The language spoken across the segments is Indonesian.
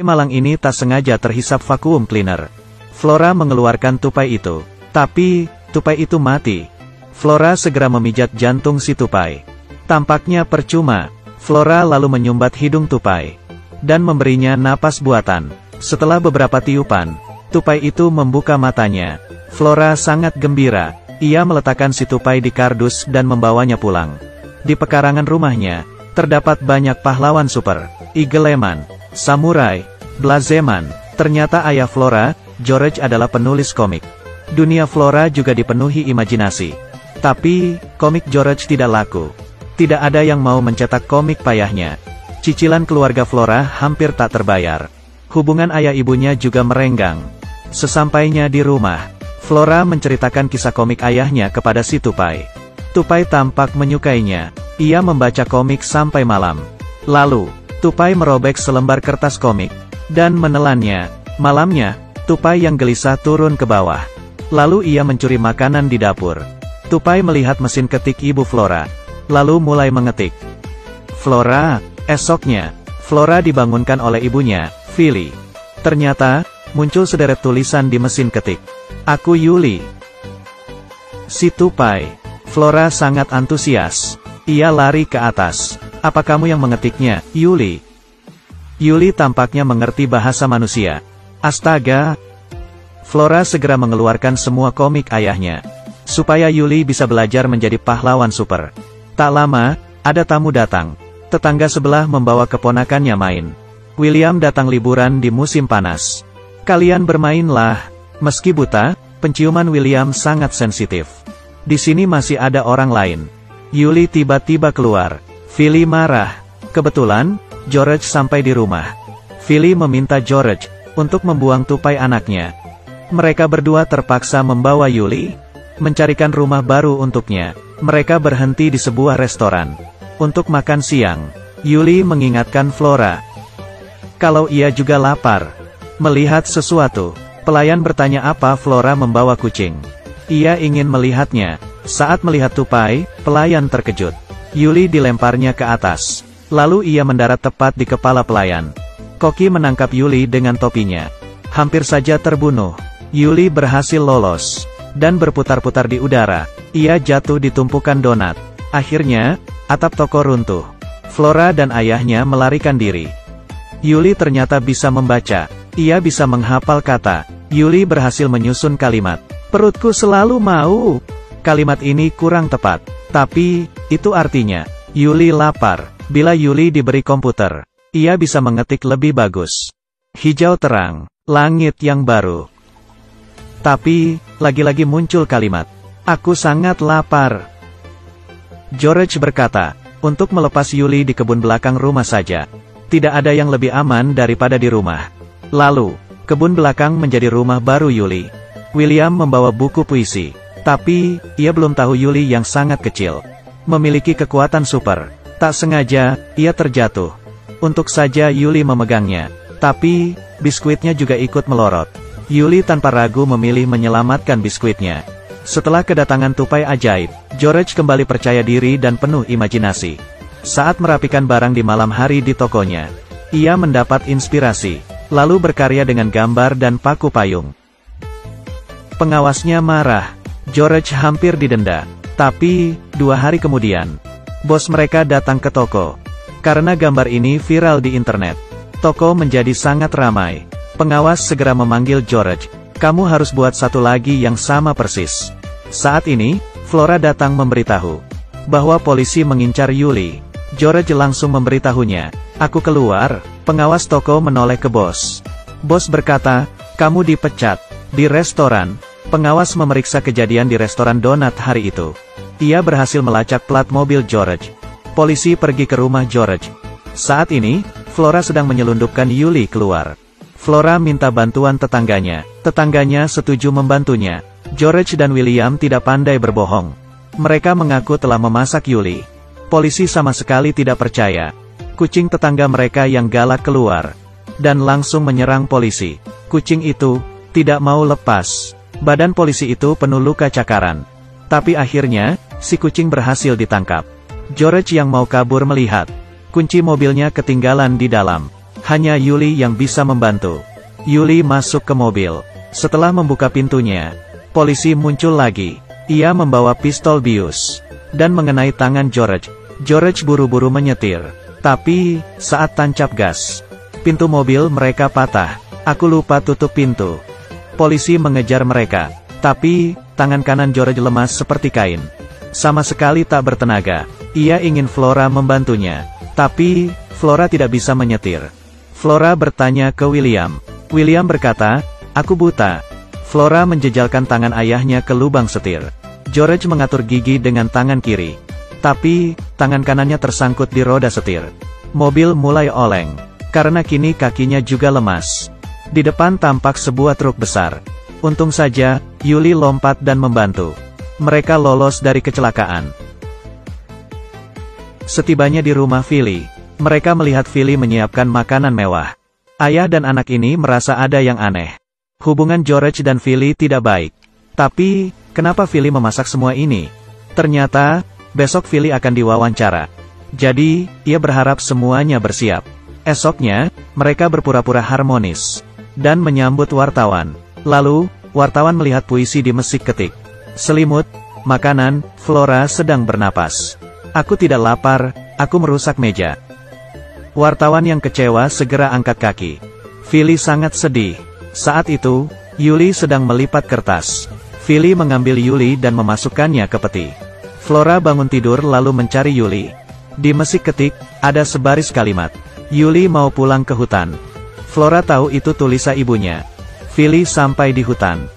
malang ini tak sengaja terhisap vacuum cleaner. Flora mengeluarkan tupai itu. Tapi, tupai itu mati. Flora segera memijat jantung si tupai. Tampaknya percuma. Flora lalu menyumbat hidung tupai. Dan memberinya napas buatan. Setelah beberapa tiupan, tupai itu membuka matanya. Flora sangat gembira. Ia meletakkan si tupai di kardus dan membawanya pulang. Di pekarangan rumahnya, terdapat banyak pahlawan super, igeleman, samurai, blazeman. Ternyata ayah Flora, George adalah penulis komik. Dunia Flora juga dipenuhi imajinasi. Tapi, komik George tidak laku. Tidak ada yang mau mencetak komik payahnya. Cicilan keluarga Flora hampir tak terbayar. Hubungan ayah ibunya juga merenggang. Sesampainya di rumah, Flora menceritakan kisah komik ayahnya kepada si tupai. Tupai tampak menyukainya. Ia membaca komik sampai malam. Lalu, tupai merobek selembar kertas komik dan menelannya. Malamnya, tupai yang gelisah turun ke bawah. Lalu ia mencuri makanan di dapur. Tupai melihat mesin ketik ibu Flora, lalu mulai mengetik. Flora, esoknya, Flora dibangunkan oleh ibunya, Philly. Ternyata, muncul sederet tulisan di mesin ketik. Aku Yuli. Si tupai. Flora sangat antusias. Ia lari ke atas. Apa kamu yang mengetiknya, Yuli? Yuli tampaknya mengerti bahasa manusia. Astaga! Flora segera mengeluarkan semua komik ayahnya. Supaya Yuli bisa belajar menjadi pahlawan super. Tak lama, ada tamu datang. Tetangga sebelah membawa keponakannya main. William datang liburan di musim panas. Kalian bermainlah. Meski buta, penciuman William sangat sensitif. Di sini masih ada orang lain. Yuli tiba-tiba keluar. Philly marah. Kebetulan, George sampai di rumah. Philly meminta George untuk membuang tupai anaknya. Mereka berdua terpaksa membawa Yuli mencarikan rumah baru untuknya. Mereka berhenti di sebuah restoran untuk makan siang. Yuli mengingatkan Flora kalau ia juga lapar. Melihat sesuatu, pelayan bertanya apa Flora membawa kucing. Ia ingin melihatnya. Saat melihat tupai, pelayan terkejut. Yuli dilemparnya ke atas. Lalu ia mendarat tepat di kepala pelayan. Koki menangkap Yuli dengan topinya. Hampir saja terbunuh. Yuli berhasil lolos dan berputar-putar di udara. Ia jatuh di tumpukan donat. Akhirnya, atap toko runtuh. Flora dan ayahnya melarikan diri. Yuli ternyata bisa membaca. Ia bisa menghafal kata. Yuli berhasil menyusun kalimat. Perutku selalu mau. Kalimat ini kurang tepat. Tapi, itu artinya, Yuli lapar. Bila Yuli diberi komputer, ia bisa mengetik lebih bagus. Hijau terang, langit yang baru. Tapi, lagi-lagi muncul kalimat. Aku sangat lapar. George berkata, untuk melepas Yuli di kebun belakang rumah saja. Tidak ada yang lebih aman daripada di rumah. Lalu, kebun belakang menjadi rumah baru Yuli. William membawa buku puisi. Tapi, ia belum tahu Yuli yang sangat kecil memiliki kekuatan super. Tak sengaja, ia terjatuh. Untuk saja Yuli memegangnya. Tapi, biskuitnya juga ikut melorot. Yuli tanpa ragu memilih menyelamatkan biskuitnya. Setelah kedatangan tupai ajaib, George kembali percaya diri dan penuh imajinasi. Saat merapikan barang di malam hari di tokonya, ia mendapat inspirasi, lalu berkarya dengan gambar dan paku payung. Pengawasnya marah. George hampir didenda. Tapi, 2 hari kemudian, bos mereka datang ke toko. Karena gambar ini viral di internet, toko menjadi sangat ramai. Pengawas segera memanggil George. Kamu harus buat satu lagi yang sama persis. Saat ini, Flora datang memberitahu bahwa polisi mengincar Yuli. George langsung memberitahunya. Aku keluar. Pengawas toko menoleh ke bos. Bos berkata, kamu dipecat. Di restoran, pengawas memeriksa kejadian di restoran donat hari itu. Ia berhasil melacak plat mobil George. Polisi pergi ke rumah George. Saat ini, Flora sedang menyelundupkan Yuli keluar. Flora minta bantuan tetangganya. Tetangganya setuju membantunya. George dan William tidak pandai berbohong. Mereka mengaku telah memasak Yuli. Polisi sama sekali tidak percaya. Kucing tetangga mereka yang galak keluar dan langsung menyerang polisi. Kucing itu tidak mau lepas. Badan polisi itu penuh luka cakaran. Tapi akhirnya, si kucing berhasil ditangkap. George yang mau kabur melihat kunci mobilnya ketinggalan di dalam. Hanya Yuli yang bisa membantu. Yuli masuk ke mobil. Setelah membuka pintunya, polisi muncul lagi. Ia membawa pistol bius dan mengenai tangan George. George buru-buru menyetir. Tapi, saat tancap gas, pintu mobil mereka patah. Aku lupa tutup pintu. Polisi mengejar mereka. Tapi, tangan kanan George lemas seperti kain. Sama sekali tak bertenaga. Ia ingin Flora membantunya. Tapi, Flora tidak bisa menyetir. Flora bertanya ke William. William berkata, "Aku buta." Flora menjejalkan tangan ayahnya ke lubang setir. George mengatur gigi dengan tangan kiri. Tapi, tangan kanannya tersangkut di roda setir. Mobil mulai oleng. Karena kini kakinya juga lemas. Di depan tampak sebuah truk besar. Untung saja, Yuli lompat dan membantu. Mereka lolos dari kecelakaan. Setibanya di rumah Philly, mereka melihat Philly menyiapkan makanan mewah. Ayah dan anak ini merasa ada yang aneh. Hubungan George dan Philly tidak baik. Tapi, kenapa Philly memasak semua ini? Ternyata, besok Philly akan diwawancara. Jadi, ia berharap semuanya bersiap. Esoknya, mereka berpura-pura harmonis dan menyambut wartawan. Lalu, wartawan melihat puisi di mesik ketik. Selimut, makanan, Flora sedang bernapas. Aku tidak lapar, aku merusak meja. Wartawan yang kecewa segera angkat kaki. Philly sangat sedih. Saat itu, Yuli sedang melipat kertas. Philly mengambil Yuli dan memasukkannya ke peti. Flora bangun tidur lalu mencari Yuli. Di mesik ketik, ada sebaris kalimat. Yuli mau pulang ke hutan. Flora tahu itu tulisan ibunya. Philly sampai di hutan.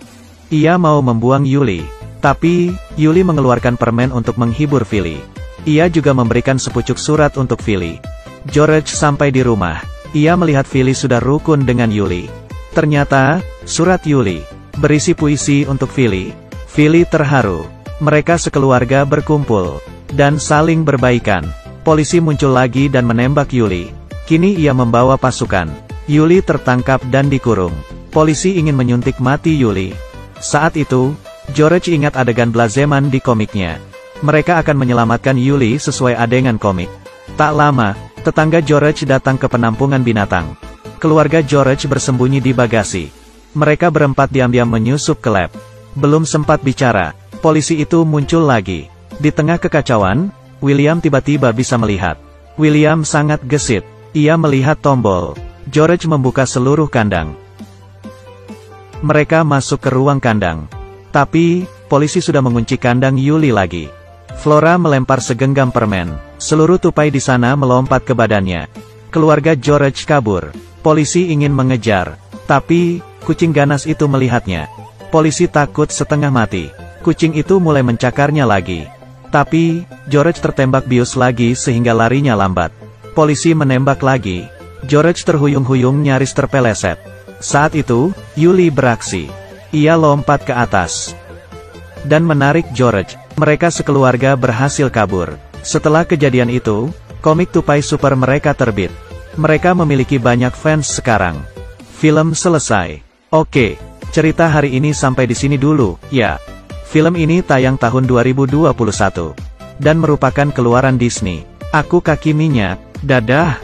Ia mau membuang Yuli. Tapi, Yuli mengeluarkan permen untuk menghibur Philly. Ia juga memberikan sepucuk surat untuk Philly. George sampai di rumah. Ia melihat Philly sudah rukun dengan Yuli. Ternyata, surat Yuli berisi puisi untuk Philly. Philly terharu. Mereka sekeluarga berkumpul dan saling berbaikan. Polisi muncul lagi dan menembak Yuli. Kini ia membawa pasukan. Yuli tertangkap dan dikurung. Polisi ingin menyuntik mati Yuli. Saat itu, George ingat adegan Blazeman di komiknya. Mereka akan menyelamatkan Yuli sesuai adegan komik. Tak lama, tetangga George datang ke penampungan binatang. Keluarga George bersembunyi di bagasi. Mereka berempat diam-diam menyusup ke lab. Belum sempat bicara, polisi itu muncul lagi. Di tengah kekacauan, William tiba-tiba bisa melihat. William sangat gesit. Ia melihat tombol. George membuka seluruh kandang. Mereka masuk ke ruang kandang. Tapi, polisi sudah mengunci kandang Yuli lagi. Flora melempar segenggam permen. Seluruh tupai di sana melompat ke badannya. Keluarga George kabur. Polisi ingin mengejar. Tapi, kucing ganas itu melihatnya. Polisi takut setengah mati. Kucing itu mulai mencakarnya lagi. Tapi, George tertembak bius lagi sehingga larinya lambat. Polisi menembak lagi. George terhuyung-huyung nyaris terpeleset. Saat itu, Yuli beraksi. Ia lompat ke atas dan menarik George. Mereka sekeluarga berhasil kabur. Setelah kejadian itu, komik tupai super mereka terbit. Mereka memiliki banyak fans sekarang. Film selesai. Oke, cerita hari ini sampai di sini dulu, ya. Film ini tayang tahun 2021 dan merupakan keluaran Disney. Aku Kaki Minyak. Dadah.